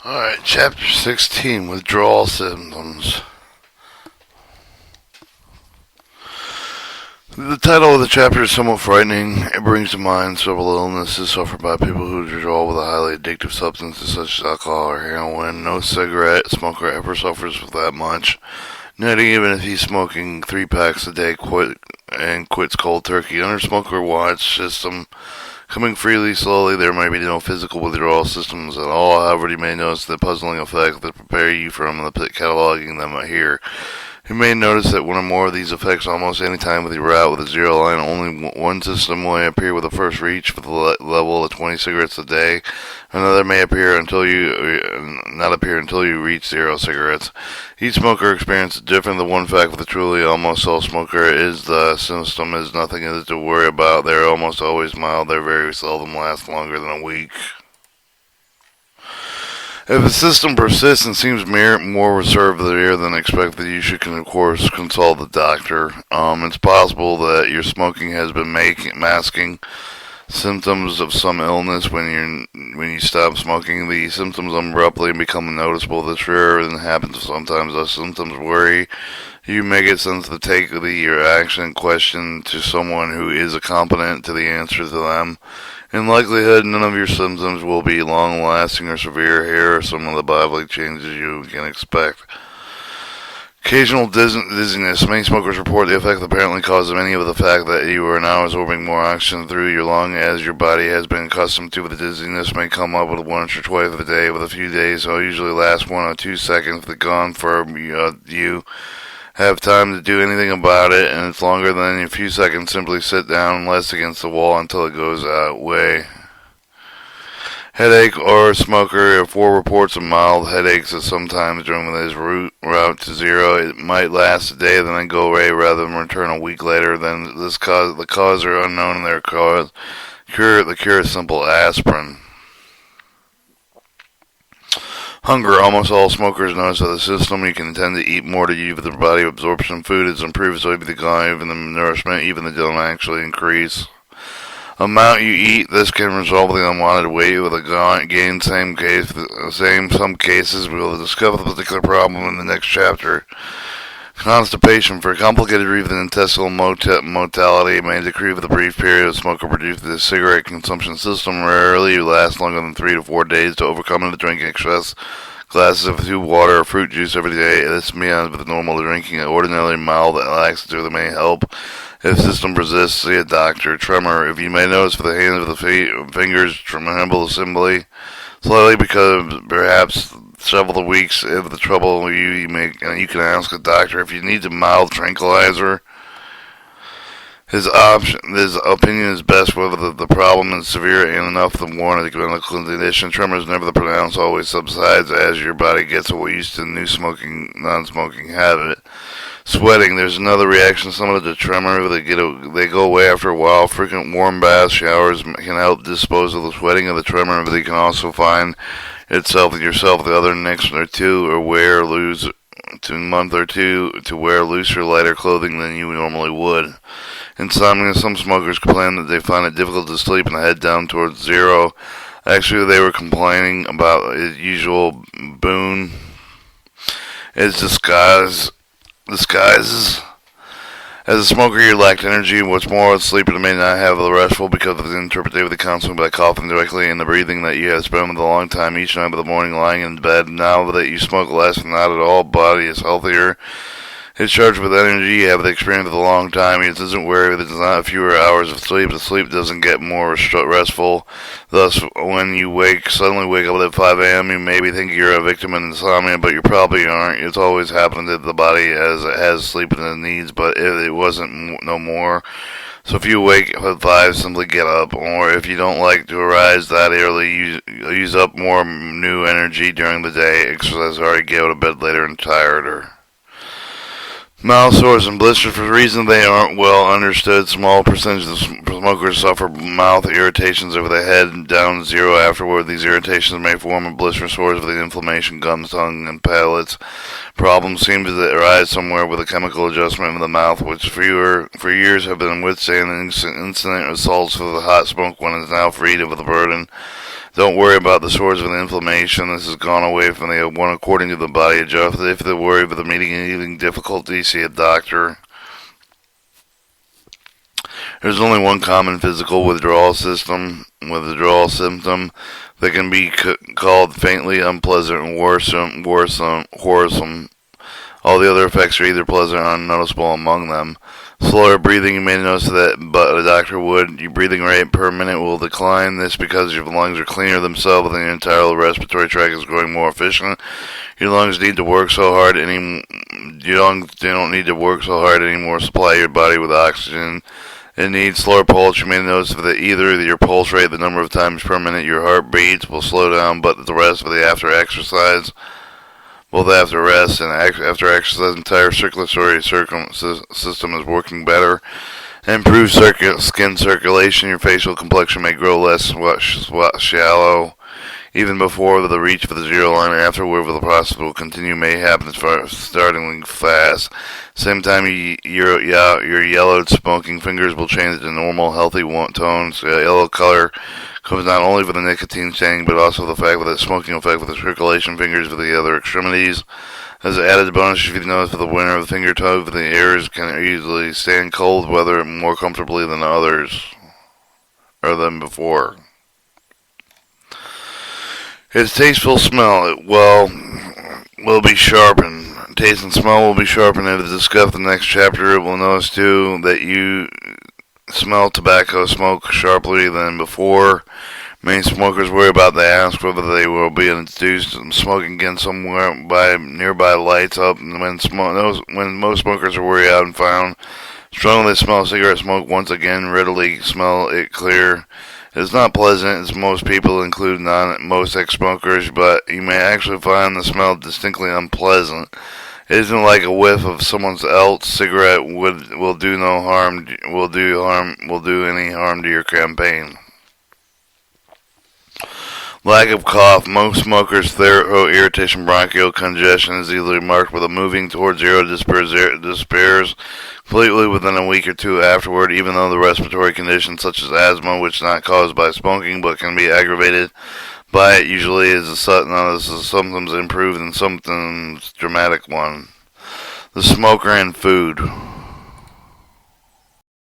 Alright, chapter 16, withdrawal symptoms. The title of the chapter is somewhat frightening. It brings to mind several illnesses suffered by people who withdraw with a highly addictive substances such as alcohol or heroin. No cigarette smoker ever suffers with that much. Not even if he's smoking 3 packs a day quits cold turkey. Under smoker watch system, coming freely, slowly, there may be no physical withdrawal systems at all. However, you may notice the puzzling effect that prepare you from the cataloging them here. You may notice that one or more of these effects almost any time with your route with a zero line. Only one system will appear with the first reach for the level of 20 cigarettes a day. Another may not appear until you reach 0 cigarettes. Each smoker experiences different. The one fact with a truly almost all smoker is the system is nothing to worry about. They're almost always mild. They very seldom last longer than a week. If the system persists and seems more reserved than expected, you should, of course, consult the doctor. It's possible that your smoking has been masking symptoms of some illness when you stop smoking. The symptoms abruptly become noticeable. This rare and happens sometimes. Those symptoms worry. You may get sense to take your action in question to someone who is competent to the answer to them. In likelihood, none of your symptoms will be long-lasting or severe. Here are some of the bodily changes you can expect. Occasional dizziness. Many smokers report the effect apparently caused many of the fact that you are now absorbing more oxygen through your lung as your body has been accustomed to. The dizziness may come up with once or twice a day with a few days, so it usually lasts 1 or 2 seconds. The gone for you have time to do anything about it, and it's longer than a few seconds. Simply sit down and rest against the wall until it goes away. Headache or smoker. 4 reports of mild headaches at sometimes during his route to 0. It might last a day, then go away rather than return a week later. Then the cause are unknown and their cause. The cure is simple aspirin. Hunger. Almost all smokers notice that the system you can tend to eat more to you, but the body absorption of food is improved, so even the nourishment, even the don't actually increase. Amount you eat. This can resolve the unwanted weight with a gain. Some cases. We will discover the particular problem in the next chapter. Constipation. For a complicated reason, intestinal motility may decrease with a brief period of smoker produced the cigarette consumption system. Rarely last longer than 3 to 4 days. To overcome it, drink excess glasses of water or fruit juice every day. This means with normal drinking, ordinarily mild laxative that may help. If system persists, see a doctor. Tremor. If you may notice for the hands of the fingers, tremble assembly slowly because perhaps several weeks of the trouble you can ask a doctor. If you need a mild tranquilizer, his opinion is best whether the problem is severe and enough to warrant a medical condition. Tremor is never pronounced, always subsides as your body gets used to the new non-smoking habit. Sweating. There's another reaction similar to tremor. They go away after a while. Frequent warm baths, showers can help dispose of the sweating of the tremor, but they can also find itself in yourself the other next or two, or lose to a month or two to wear looser, lighter clothing than you normally would. Insomnia. Some smokers complain that they find it difficult to sleep and head down towards 0. Actually, they were complaining about his usual boon. It's disguises. As a smoker, you lack energy. What's more, sleeper may not have the restful because of the interpreted with the constant by coughing directly and the breathing that you have spent with a long time each night of the morning lying in bed. Now that you smoke less, not at all, body is healthier. It's charged with energy. You have the experience of a long time. It doesn't worry that there's not fewer hours of sleep. The sleep doesn't get more restful. Thus, when you suddenly wake up at 5 a.m., you maybe think you're a victim of insomnia, but you probably aren't. It's always happened that the body has sleep and it needs, but it wasn't no more. So if you wake up at 5, simply get up. Or if you don't like to arise that early, use up more new energy during the day. Exercise hard, get out of bed later and tired. Mouth sores and blisters. For reasons they aren't well understood, small percentage of smokers suffer mouth irritations over the head down to 0 afterward. These irritations may form a blister sores with the inflammation, gums, tongue, and palates. Problems seem to arise somewhere with a chemical adjustment of the mouth, which for years have been withstanding incident assaults for the hot smoke one is now freed of the burden. Don't worry about the source of the inflammation. This has gone away from the one according to the body adjust. If they worry about the meeting and eating difficulty, see a doctor. There's only one common physical withdrawal symptom that can be called faintly unpleasant and worrisome. All the other effects are either pleasant or unnoticeable among them. Slower breathing, you may notice that, but a doctor would. Your breathing rate per minute will decline. This because your lungs are cleaner themselves and your entire respiratory tract is growing more efficient. Your lungs need to work so hard you don't need to work so hard anymore. Supply your body with oxygen. It needs slower pulse. You may notice that either your pulse rate, the number of times per minute your heart beats, will slow down, but the rest of the after exercise. Both after rest and after exercise, entire circulatory system is working better. Improved skin circulation. Your facial complexion may grow less shallow. Even before the reach of the zero line, afterward, the process will continue. May happen startlingly fast. Same time, your yellowed smoking fingers will change to normal, healthy tones. Yellow color comes not only from the nicotine staining, but also the fact that smoking effect with the circulation fingers with the other extremities. As an added bonus, if you notice for the winter of the finger toe, the ears can easily stand cold weather more comfortably than others, or than before. Its tasteful smell will be sharpened. Taste and smell will be sharpened. As discussed in the next chapter, it will notice too that you smell tobacco smoke sharply than before. Many smokers worry about they ask whether they will be induced to smoking again somewhere by nearby lights up. And when most smokers are worried out and found strongly smell cigarette smoke once again, readily smell it clear. It's not pleasant, as most people include most ex-smokers, but you may actually find the smell distinctly unpleasant. It isn't like a whiff of someone else's cigarette will do any harm to your campaign. Lack of cough. Most smokers' throat irritation, bronchial congestion is easily marked with a moving towards zero disappears completely within a week or two afterward, even though the respiratory conditions such as asthma, which is not caused by smoking but can be aggravated by it, usually is a symptoms improved and symptoms dramatic one. The smoker and food.